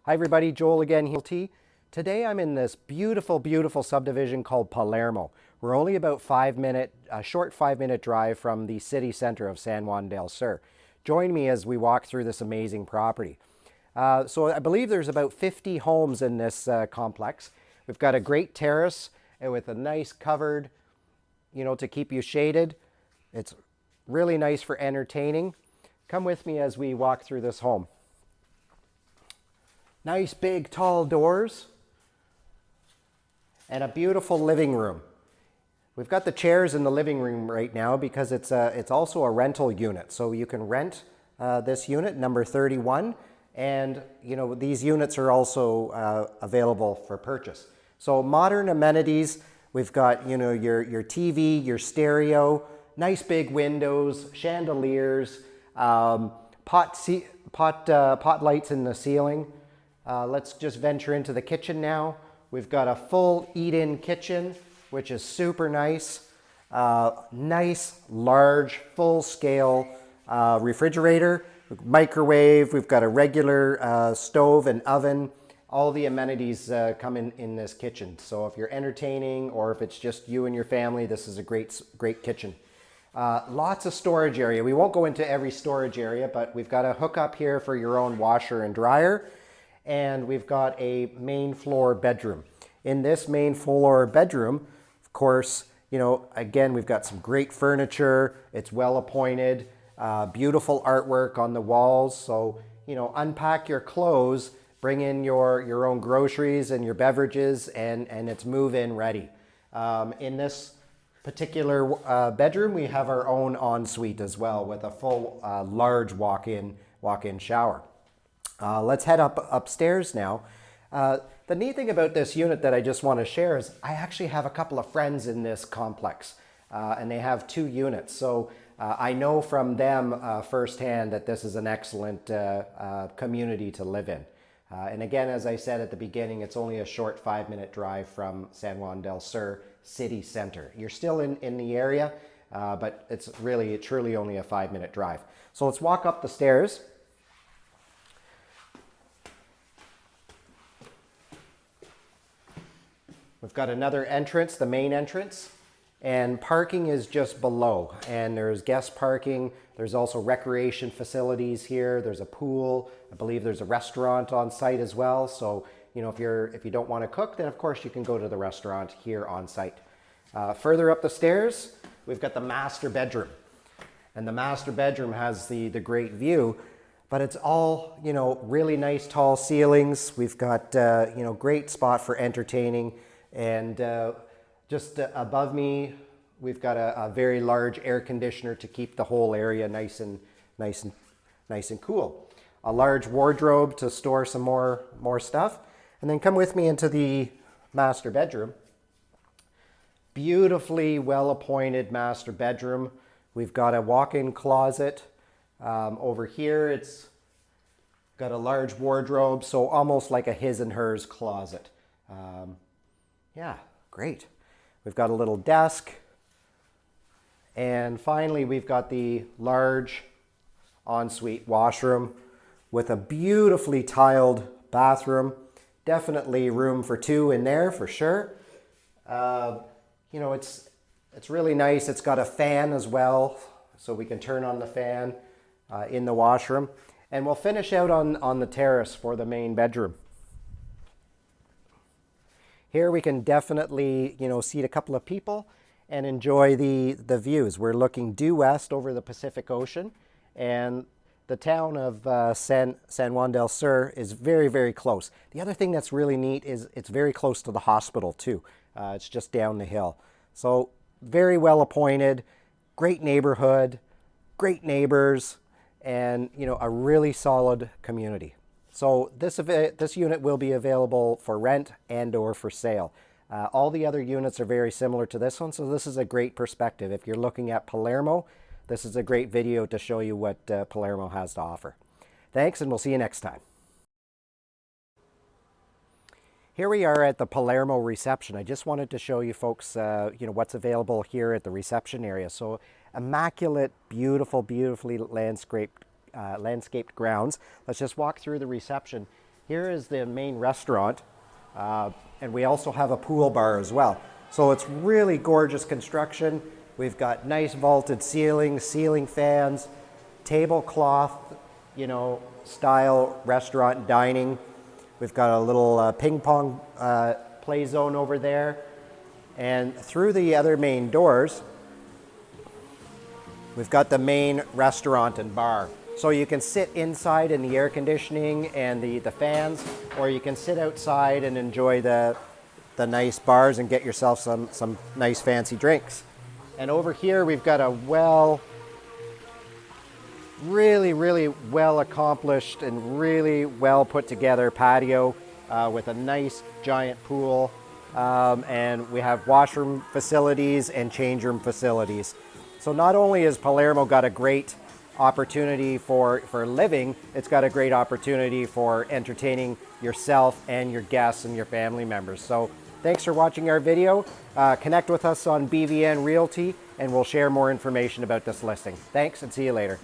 Hi everybody, Joel again here. Today I'm in this beautiful, beautiful subdivision called Palermo. We're only about a short 5-minute drive from the city center of San Juan Del Sur. Join me as we walk through this amazing property. So I believe there's about 50 homes in this complex. We've got a great terrace with a nice covered, to keep you shaded. It's really nice for entertaining. Come with me as we walk through this home. Nice big tall doors and a beautiful living room. We've got the chairs in the living room right now because it's also a rental unit. So you can rent this unit, number 31, and these units are also available for purchase. So modern amenities, we've got your TV, your stereo, nice big windows, chandeliers, pot lights in the ceiling. Let's just venture into the kitchen now. We've got a full eat-in kitchen, which is super nice. Nice, large, full-scale refrigerator, microwave. We've got a regular stove and oven. All the amenities come in this kitchen. So if you're entertaining or if it's just you and your family, this is a great kitchen. Lots of storage area. We won't go into every storage area, but we've got a hookup here for your own washer and dryer. And we've got a main floor bedroom. In this main floor bedroom, of course, again, we've got some great furniture. It's well appointed, beautiful artwork on the walls. So, unpack your clothes, bring in your own groceries and your beverages, and it's move-in ready. In this particular bedroom, we have our own ensuite as well with a full large walk-in shower. Let's head upstairs now. The neat thing about this unit that I just want to share is I actually have a couple of friends in this complex, and they have 2 units. So I know from them firsthand that this is an excellent community to live in. And again, as I said at the beginning, it's only a short 5-minute drive from San Juan del Sur city center. You're still in the area, but it's truly only a 5-minute drive. So let's walk up the stairs. We've got another entrance, the main entrance, and parking is just below. And there's guest parking. There's also recreation facilities here. There's a pool. I believe there's a restaurant on site as well. So, if you don't want to cook, then of course you can go to the restaurant here on site. Further up the stairs, we've got the master bedroom. And the master bedroom has the great view, but it's all, really nice tall ceilings. We've got, great spot for entertaining. And just above me, we've got a very large air conditioner to keep the whole area nice and cool. A large wardrobe to store some more stuff. And then come with me into the master bedroom. Beautifully well-appointed master bedroom. We've got a walk-in closet. Over here, it's got a large wardrobe, so almost like a his and hers closet. Yeah, great. We've got a little desk. And finally, we've got the large ensuite washroom with a beautifully tiled bathroom. Definitely room for 2 in there for sure. It's really nice. It's got a fan as well, so we can turn on the fan in the washroom. And we'll finish out on the terrace for the main bedroom. Here we can definitely, seat a couple of people and enjoy the views. We're looking due west over the Pacific Ocean, and the town of San Juan del Sur is very, very close. The other thing that's really neat is it's very close to the hospital too. It's just down the hill. So very well appointed, great neighborhood, great neighbors, and a really solid community. So this unit will be available for rent and or for sale. All the other units are very similar to this one, so this is a great perspective. If you're looking at Palermo, this is a great video to show you what Palermo has to offer. Thanks, and we'll see you next time. Here we are at the Palermo Reception. I just wanted to show you folks, what's available here at the reception area. So immaculate, beautifully landscaped grounds. Let's just walk through the reception. here is the main restaurant, and we also have a pool bar as well. So it's really gorgeous construction. We've got nice vaulted ceilings, ceiling fans, tablecloth, style restaurant dining. We've got a little ping pong play zone over there. And through the other main doors, we've got the main restaurant and bar. So you can sit inside in the air conditioning and the fans, or you can sit outside and enjoy the nice bars and get yourself some nice fancy drinks. And over here we've got a really well accomplished and really well put together patio with a nice giant pool, and we have washroom facilities and change room facilities. So not only has Palermo got a great opportunity for living, it's got a great opportunity for entertaining yourself and your guests and your family members. So thanks for watching our video. Connect with us on BVN Realty and we'll share more information about this listing. Thanks and see you later.